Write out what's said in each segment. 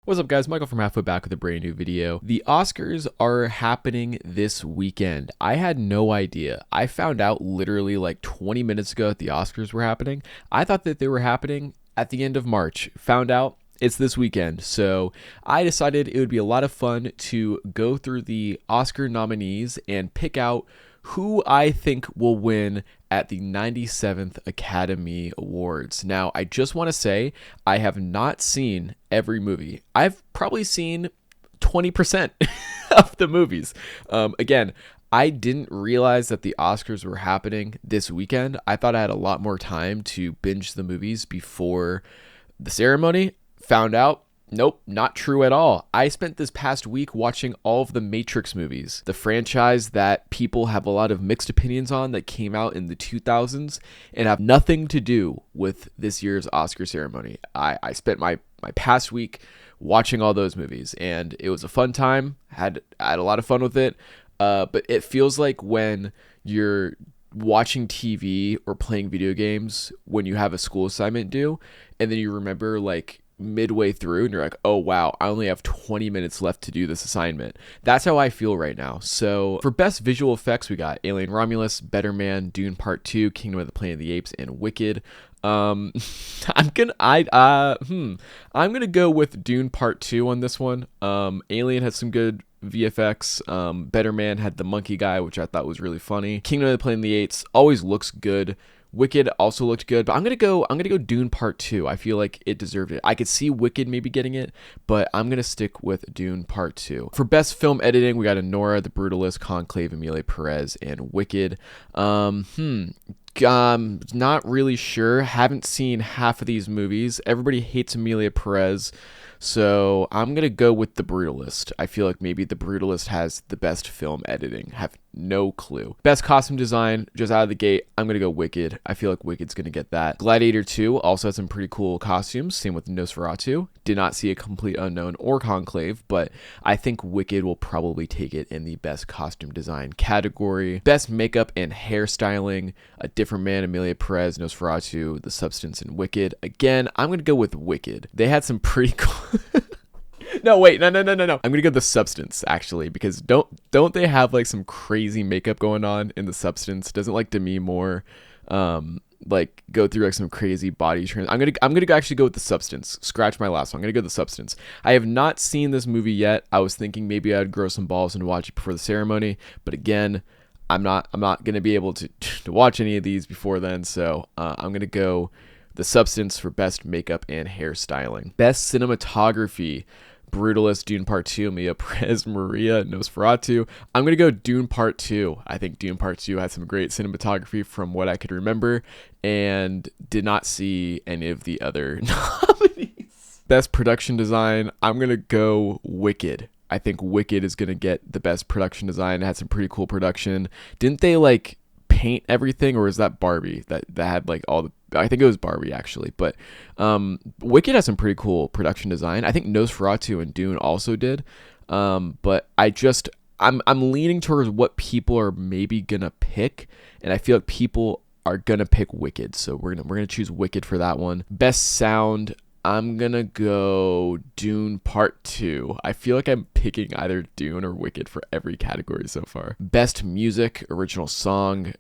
What's up, guys? Michael from Halfway Back with a brand new video. The Oscars are happening this weekend. I had no idea. I found out literally like 20 minutes ago that the Oscars were happening. I thought that they were happening at the end of March. Found out it's this weekend. So I decided it would be a lot of fun to go through the Oscar nominees and pick out who I think will win at the 97th Academy Awards. Now, I just want to say I have not seen every movie. I've probably seen 20% of the movies. Again, I didn't realize that the Oscars were happening this weekend. I thought I had a lot more time to binge the movies before the ceremony. Found out, nope, not true at all. I spent this past week watching all of the Matrix movies, the franchise that people have a lot of mixed opinions on that came out in the 2000s and have nothing to do with this year's Oscar ceremony. I spent my past week watching all those movies, and it was a fun time. Had a lot of fun with it, but it feels like when you're watching TV or playing video games when you have a school assignment due, and then you remember like midway through and you're like, oh wow, I only have 20 minutes left to do this assignment. That's how I feel right now. So for best visual effects, we got Alien Romulus, Better Man, Dune Part 2, Kingdom of the Planet of the Apes, and Wicked. I'm gonna go with Dune Part 2 on this one. Alien has some good VFX. Better Man had the monkey guy, which I thought was really funny. Kingdom of the Planet of the Apes always looks good. Wicked also looked good, but I'm gonna go Dune Part 2. I feel like it deserved it. I could see Wicked maybe getting it, but I'm gonna stick with Dune Part 2. For best film editing, we got Anora, The Brutalist, Conclave, Emilia Perez, and Wicked. Not really sure. Haven't seen half of these movies. Everybody hates Emilia Perez, so I'm gonna go with The Brutalist. I feel like maybe The Brutalist has the best film editing. Have no clue. Best costume design, just out of the gate, I'm gonna go Wicked. I feel like Wicked's gonna get that. Gladiator 2 also has some pretty cool costumes. Same with Nosferatu. Did not see A Complete Unknown or Conclave, but I think Wicked will probably take it in the best costume design category. Best makeup and hairstyling, A Different Man, Emilia Perez, Nosferatu, The Substance, and Wicked. Again, I'm gonna go with Wicked. They had some pretty cool No, wait, no. I'm gonna go The Substance, actually, because don't they have like some crazy makeup going on in The Substance? Doesn't like Demi Moore like go through like some crazy body trans? I'm gonna actually go with The Substance. Scratch my last one. I'm gonna go The Substance. I have not seen this movie yet. I was thinking maybe I'd grow some balls and watch it before the ceremony, but again, I'm not gonna be able to watch any of these before then, so I'm gonna go The Substance for best makeup and hairstyling. Best cinematography, Brutalist, Dune Part 2, Mia Perez, Maria, Nosferatu. I'm going to go Dune Part 2. I think Dune Part 2 had some great cinematography from what I could remember, and did not see any of the other nominees. Best production design, I'm going to go Wicked. I think Wicked is going to get the best production design. It had some pretty cool production. Didn't they like paint everything, or is that Barbie that had like all the, I think it was Barbie actually, but Wicked has some pretty cool production design. I think Nosferatu and Dune also did, but I'm leaning towards what people are maybe gonna pick, and I feel like people are gonna pick Wicked, so we're gonna choose Wicked for that one. Best sound, I'm gonna go Dune Part 2. I feel like I'm picking either Dune or Wicked for every category so far. Best music, original song,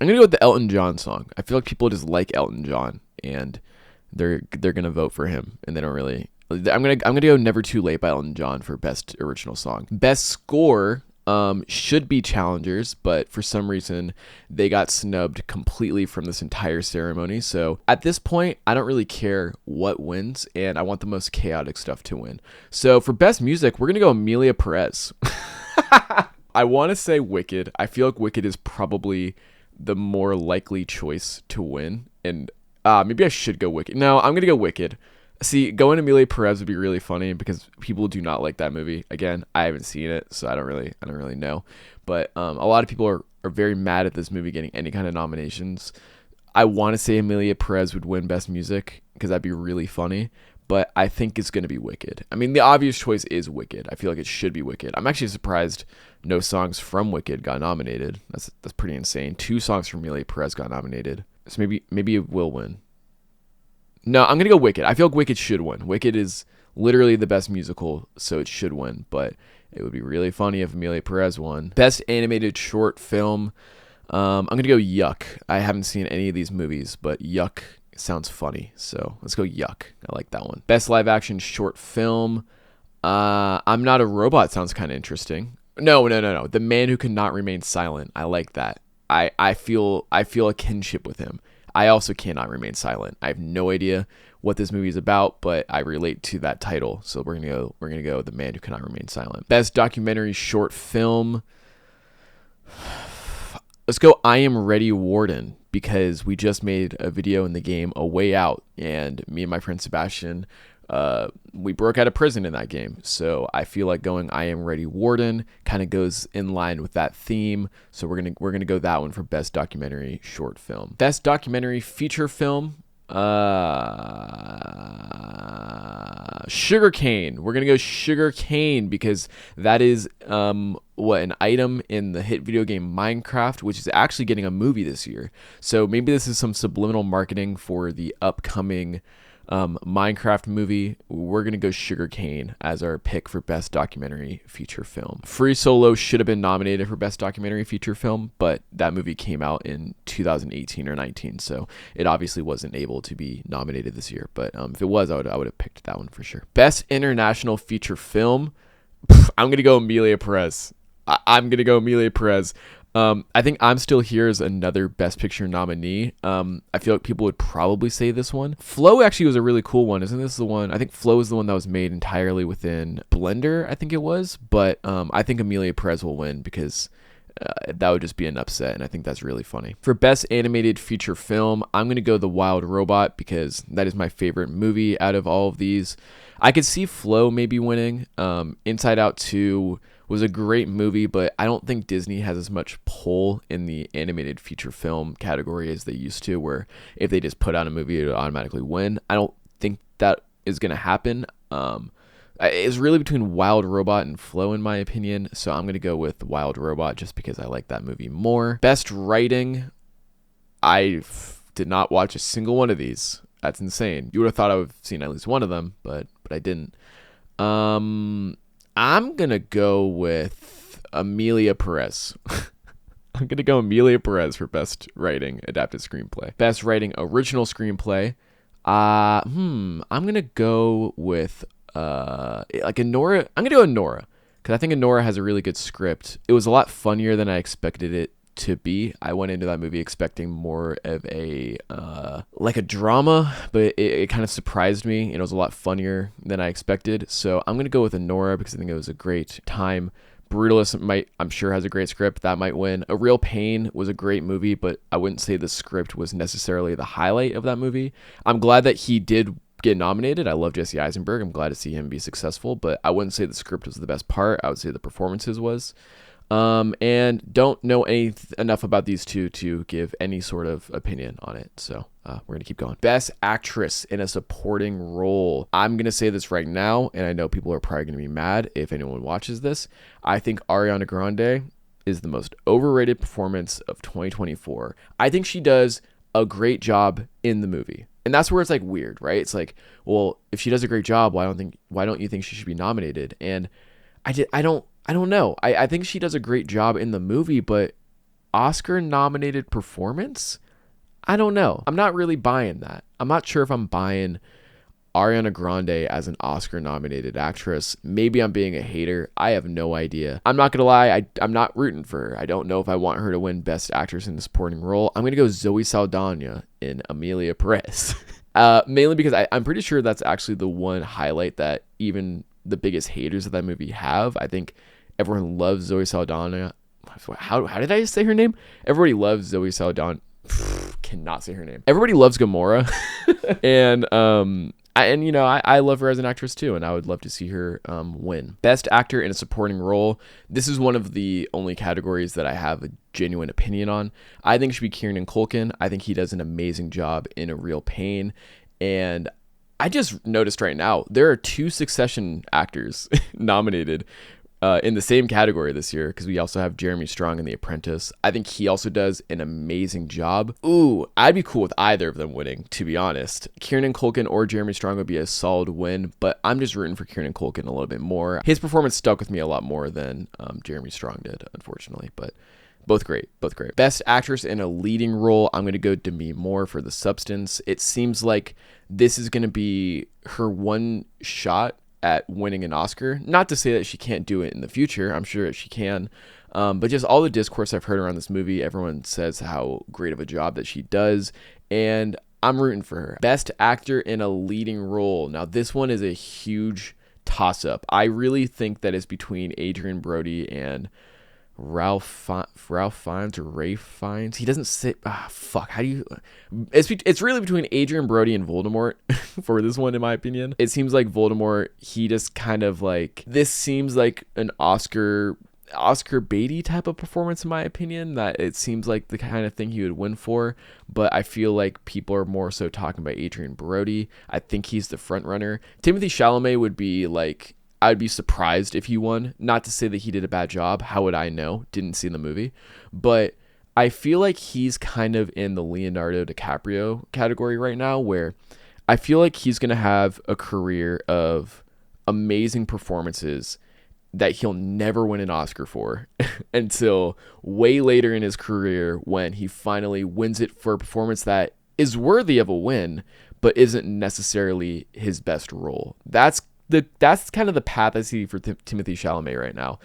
I'm gonna go with the Elton John song. I feel like people just like Elton John, and they're gonna vote for him, and they don't really. I'm gonna go Never Too Late by Elton John for best original song. Best score should be Challengers, but for some reason they got snubbed completely from this entire ceremony. So at this point, I don't really care what wins, and I want the most chaotic stuff to win. So for best music, we're gonna go Emilia Perez. I want to say Wicked. I feel like Wicked is probably the more likely choice to win, and maybe I should go Wicked. No, I'm gonna go Wicked. See, going Emilia Perez would be really funny because people do not like that movie. Again, I haven't seen it, so I don't really know. But a lot of people are very mad at this movie getting any kind of nominations. I want to say Emilia Perez would win Best Music because that'd be really funny, but I think it's going to be Wicked. I mean, the obvious choice is Wicked. I feel like it should be Wicked. I'm actually surprised no songs from Wicked got nominated. That's pretty insane. 2 songs from Emilia Perez got nominated. So maybe it will win. No, I'm gonna go Wicked. I feel like Wicked should win. Wicked is literally the best musical, so it should win. But it would be really funny if Amelia Perez won. Best animated short film. I'm gonna go Yuck. I haven't seen any of these movies, but Yuck sounds funny, so let's go Yuck. I like that one. Best live action short film. I'm Not a Robot sounds kind of interesting. No. The Man Who Could Not Remain Silent. I like that. I feel a kinship with him. I also cannot remain silent. I have no idea what this movie is about, but I relate to that title. So we're gonna go The Man Who Cannot Remain Silent. Best documentary short film. Let's go I Am Ready Warden, because we just made a video in the game A Way Out, and me and my friend Sebastian, we broke out of prison in that game. So I feel like going I Am Ready Warden kind of goes in line with that theme. So we're gonna go that one for best documentary short film. Best documentary feature film. Sugarcane. We're gonna go Sugarcane because that is an item in the hit video game Minecraft, which is actually getting a movie this year. So maybe this is some subliminal marketing for the upcoming Minecraft movie. We're gonna go Sugarcane as our pick for best documentary feature film. Free Solo should have been nominated for best documentary feature film, but that movie came out in 2018 or 19, so it obviously wasn't able to be nominated this year. But if it was, I would have picked that one for sure. Best international feature film. I'm gonna go Amelia Perez. I'm gonna go Amelia Perez. I think I'm Still Here is another Best Picture nominee. I feel like people would probably say this one. Flow actually was a really cool one. Isn't this the one? I think Flow is the one that was made entirely within Blender, I think it was. But I think Amelia Perez will win because that would just be an upset, and I think that's really funny. For Best Animated Feature Film, I'm going to go The Wild Robot because that is my favorite movie out of all of these. I could see Flow maybe winning. Inside Out 2 was a great movie, but I don't think Disney has as much pull in the animated feature film category as they used to, where if they just put out a movie, it would automatically win. I don't think that is going to happen. It's really between Wild Robot and Flow, in my opinion, so I'm going to go with Wild Robot just because I like that movie more. Best Writing, I did not watch a single one of these. That's insane. You would have thought I would have seen at least one of them, but I didn't. I'm going to go with Amelia Perez. I'm going to go Amelia Perez for Best Writing Adapted Screenplay. Best Writing Original Screenplay. I'm going to go with like Anora. I'm going to go Anora because I think Anora has a really good script. It was a lot funnier than I expected it to be. I went into that movie expecting more of a like a drama, but it kind of surprised me. It was a lot funnier than I expected. So I'm gonna go with Anora because I think it was a great time. Brutalist I'm sure has a great script. That might win. A Real Pain was a great movie, but I wouldn't say the script was necessarily the highlight of that movie. I'm glad that he did get nominated. I love Jesse Eisenberg. I'm glad to see him be successful, but I wouldn't say the script was the best part. I would say the performances was. And don't know enough about these two to give any sort of opinion on it. So we're going to keep going. Best Actress in a Supporting Role. I'm going to say this right now, and I know people are probably going to be mad if anyone watches this. I think Ariana Grande is the most overrated performance of 2024. I think she does a great job in the movie. And that's where it's like weird, right? It's like, well, if she does a great job, why don't you think she should be nominated? And I don't know. I think she does a great job in the movie, but Oscar-nominated performance? I don't know. I'm not really buying that. I'm not sure if I'm buying Ariana Grande as an Oscar-nominated actress. Maybe I'm being a hater. I have no idea. I'm not going to lie. I'm not rooting for her. I don't know if I want her to win Best Actress in a Supporting Role. I'm going to go Zoe Saldana in Amelia Perez. Mainly because I'm pretty sure that's actually the one highlight that even the biggest haters of that movie have. I think everyone loves Zoe Saldana. How did I say her name? Everybody loves Zoe Saldana. Cannot say her name. Everybody loves Gamora. And I love her as an actress too, and I would love to see her win. Best Actor in a Supporting Role. This is one of the only categories that I have a genuine opinion on. I think it should be Kieran Culkin. I think he does an amazing job in A Real Pain. And I just noticed right now, there are 2 Succession actors nominated. in the same category this year, because we also have Jeremy Strong in The Apprentice. I think he also does an amazing job. Ooh, I'd be cool with either of them winning, to be honest. Kieran Culkin or Jeremy Strong would be a solid win, but I'm just rooting for Kieran Culkin a little bit more. His performance stuck with me a lot more than Jeremy Strong did, unfortunately, but both great, both great. Best actress in a leading role, I'm going to go Demi Moore for The Substance. It seems like this is going to be her one shot at winning an Oscar. Not to say that she can't do it in the future. I'm sure that she can. But just all the discourse I've heard around this movie, everyone says how great of a job that she does. And I'm rooting for her. Best actor in a leading role. Now, this one is a huge toss-up. I really think that it's between Adrian Brody and Ralph Fiennes or Rafe Fiennes. He doesn't say. Fuck. How do you? It's really between Adrian Brody and Voldemort for this one, in my opinion. It seems like Voldemort. He just kind of like, this seems like an Oscar Beatty type of performance, in my opinion. That it seems like the kind of thing he would win for. But I feel like people are more so talking about Adrian Brody. I think he's the front runner. Timothée Chalamet would be like, I'd be surprised if he won. Not to say that he did a bad job. How would I know? Didn't see the movie. But I feel like he's kind of in the Leonardo DiCaprio category right now, where I feel like he's going to have a career of amazing performances that he'll never win an Oscar for until way later in his career, when he finally wins it for a performance that is worthy of a win, but isn't necessarily his best role. That's kind of the path I see for Timothée Chalamet right now.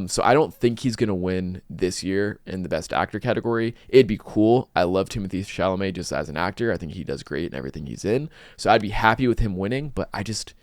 So I don't think he's going to win this year in the Best Actor category. It'd be cool. I love Timothée Chalamet just as an actor. I think he does great in everything he's in. So I'd be happy with him winning, but I just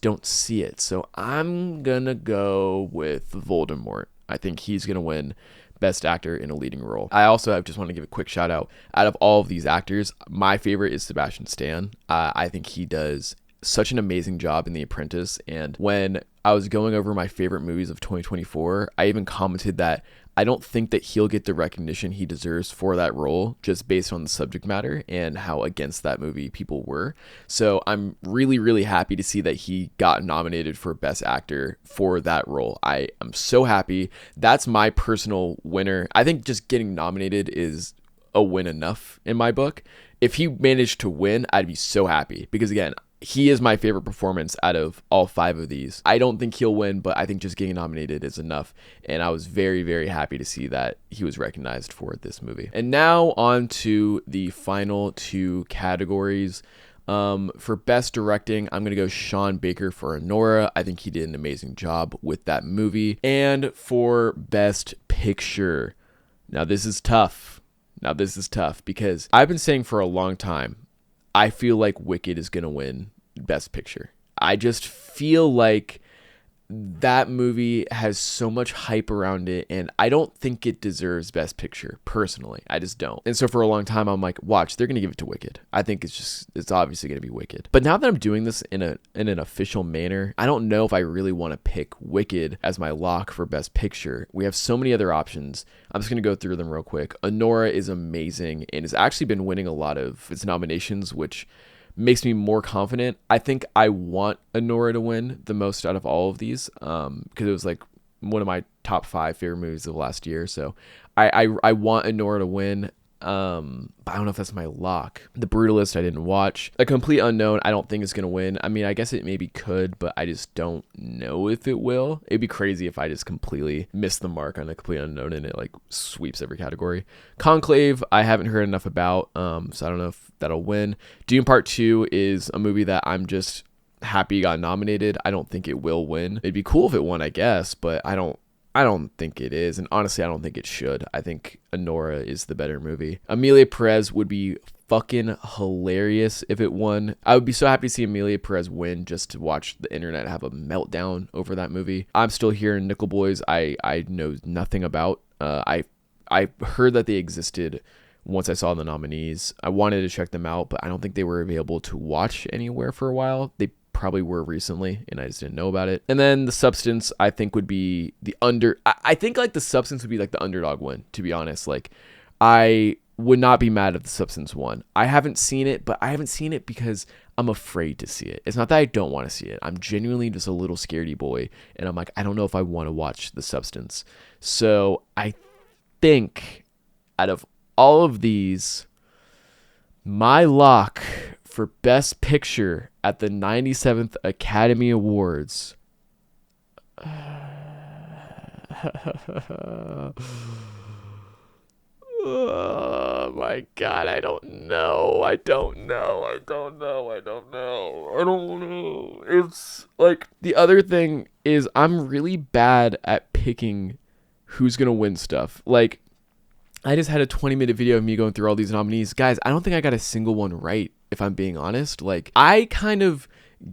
don't see it. So I'm going to go with Voldemort. I think he's going to win Best Actor in a Leading Role. I also just want to give a quick shout out. Out of all of these actors, my favorite is Sebastian Stan. I think he does such an amazing job in The Apprentice. And when I was going over my favorite movies of 2024, I even commented that I don't think that he'll get the recognition he deserves for that role, just based on the subject matter and how against that movie people were. So I'm really, really happy to see that he got nominated for Best Actor for that role. I am so happy. That's my personal winner. I think just getting nominated is a win enough in my book. If he managed to win, I'd be so happy, because again, he is my favorite performance out of all 5 of these. I don't think he'll win, but I think just getting nominated is enough. And I was very, very happy to see that he was recognized for this movie. And now on to the final 2 categories. For Best Directing, I'm going to go Sean Baker for Anora. I think he did an amazing job with that movie. And for Best Picture, now this is tough. Because I've been saying for a long time, I feel like Wicked is going to win Best Picture. I just feel like that movie has so much hype around it, and I don't think it deserves Best Picture, personally. I just don't. And so for a long time, I'm like, watch, they're going to give it to Wicked. I think it's obviously going to be Wicked. But now that I'm doing this in an official manner, I don't know if I really want to pick Wicked as my lock for Best Picture. We have so many other options. I'm just going to go through them real quick. Anora is amazing and has actually been winning a lot of its nominations, which makes me more confident. I think I want Anora to win the most out of all of these, because it was like one of my top 5 favorite movies of last year. So I want Anora to win. But I don't know if that's my lock. The Brutalist I didn't watch. A Complete Unknown I don't think is going to win. I mean, I guess it maybe could, but I just don't know if it will. It'd be crazy if I just completely missed the mark on A Complete Unknown and it like sweeps every category. Conclave I haven't heard enough about, so I don't know if that'll win. Dune Part 2 is a movie that I'm just happy got nominated. I don't think it will win. It'd be cool if it won, I guess, but I don't think it is, and honestly, I don't think it should. I think Anora is the better movie. Amelia Perez would be fucking hilarious if it won. I would be so happy to see Amelia Perez win just to watch the internet have a meltdown over that movie. I'm still here in Nickel Boys. I know nothing about. I heard that they existed once I saw the nominees. I wanted to check them out, but I don't think they were available to watch anywhere for a while. They probably were recently, and I just didn't know about it. And then The Substance I think would be I think like The Substance would be like the underdog win, to be honest. Like I would not be mad if The Substance won. I haven't seen it, but I haven't seen it because I'm afraid to see it. It's not that I don't want to see it. I'm genuinely just a little scaredy boy, and I'm like, I don't know if I want to watch The Substance. So I think out of all of these, my lock for Best Picture at the 97th Academy Awards. Oh my God, I don't know. I don't know. It's like the other thing is I'm really bad at picking who's going to win stuff. Like, I just had a 20-minute video of me going through all these nominees. Guys, I don't think I got a single one right, if I'm being honest. Like, I kind of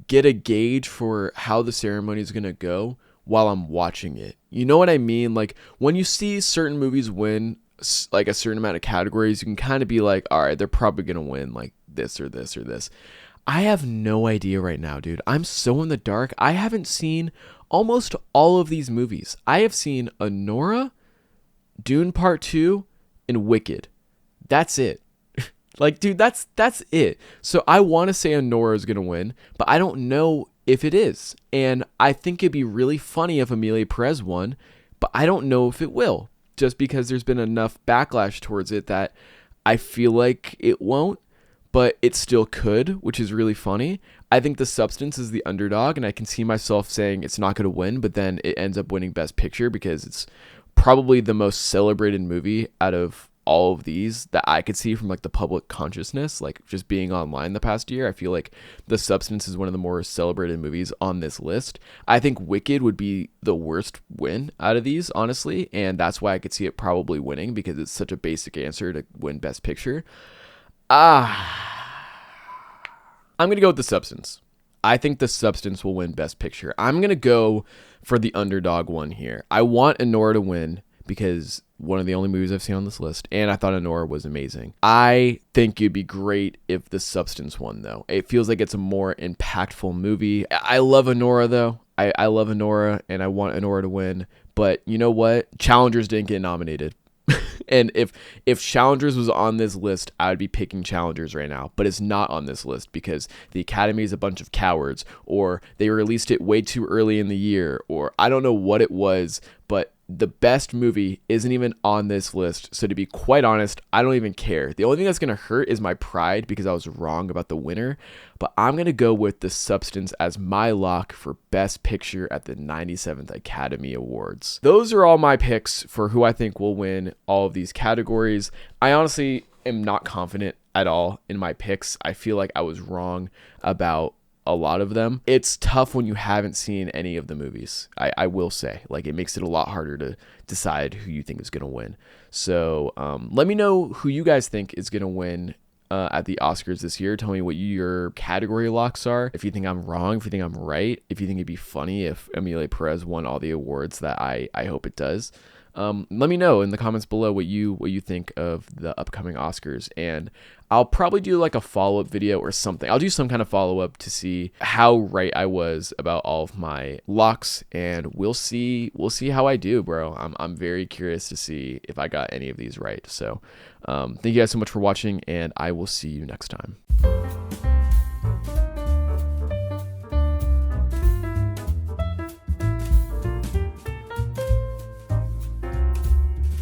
get a gauge for how the ceremony is going to go while I'm watching it. You know what I mean? Like, when you see certain movies win like a certain amount of categories, you can kind of be like, all right, they're probably going to win like this or this or this. I have no idea right now, dude. I'm so in the dark. I haven't seen almost all of these movies. I have seen Anora, Dune Part 2, and Wicked. That's it. Like, dude, that's it. So I want to say Anora is going to win, but I don't know if it is. And I think it'd be really funny if Emilia Perez won, but I don't know if it will, just because there's been enough backlash towards it that I feel like it won't, but it still could, which is really funny. I think The Substance is the underdog, and I can see myself saying it's not going to win, but then it ends up winning Best Picture because it's probably the most celebrated movie out of all of these that I could see from like the public consciousness, like just being online the past year. I feel like The Substance is one of the more celebrated movies on this list. I think Wicked would be the worst win out of these, honestly, and that's why I could see it probably winning because it's such a basic answer to win Best Picture. I'm going to go with The Substance. I think The Substance will win Best Picture. I'm going to go for the underdog one here. I want Anora to win because one of the only movies I've seen on this list, and I thought Anora was amazing. I think it'd be great if The Substance won, though. It feels like it's a more impactful movie. I love Anora, though. I love Anora, and I want Anora to win. But you know what? Challengers didn't get nominated. And if Challengers was on this list, I would be picking Challengers right now. But it's not on this list because the Academy is a bunch of cowards, or they released it way too early in the year, or I don't know what it was, but the best movie isn't even on this list. So to be quite honest, I don't even care. The only thing that's going to hurt is my pride because I was wrong about the winner. But I'm going to go with The Substance as my lock for Best Picture at the 97th Academy Awards. Those are all my picks for who I think will win all of these categories. I honestly am not confident at all in my picks. I feel like I was wrong about a lot of them. It's tough when you haven't seen any of the movies. I will say, like, it makes it a lot harder to decide who you think is going to win. So let me know who you guys think is going to win at the Oscars this year. Tell me what your category locks are. If you think I'm wrong, if you think I'm right, if you think it'd be funny if Emilia Perez won all the awards that I hope it does. Let me know in the comments below what you think of the upcoming Oscars, and I'll probably do like a follow-up video or something. I'll do some kind of follow-up to see how right I was about all of my locks, and we'll see how I do, bro. I'm very curious to see if I got any of these right. So thank you guys so much for watching, and I will see you next time.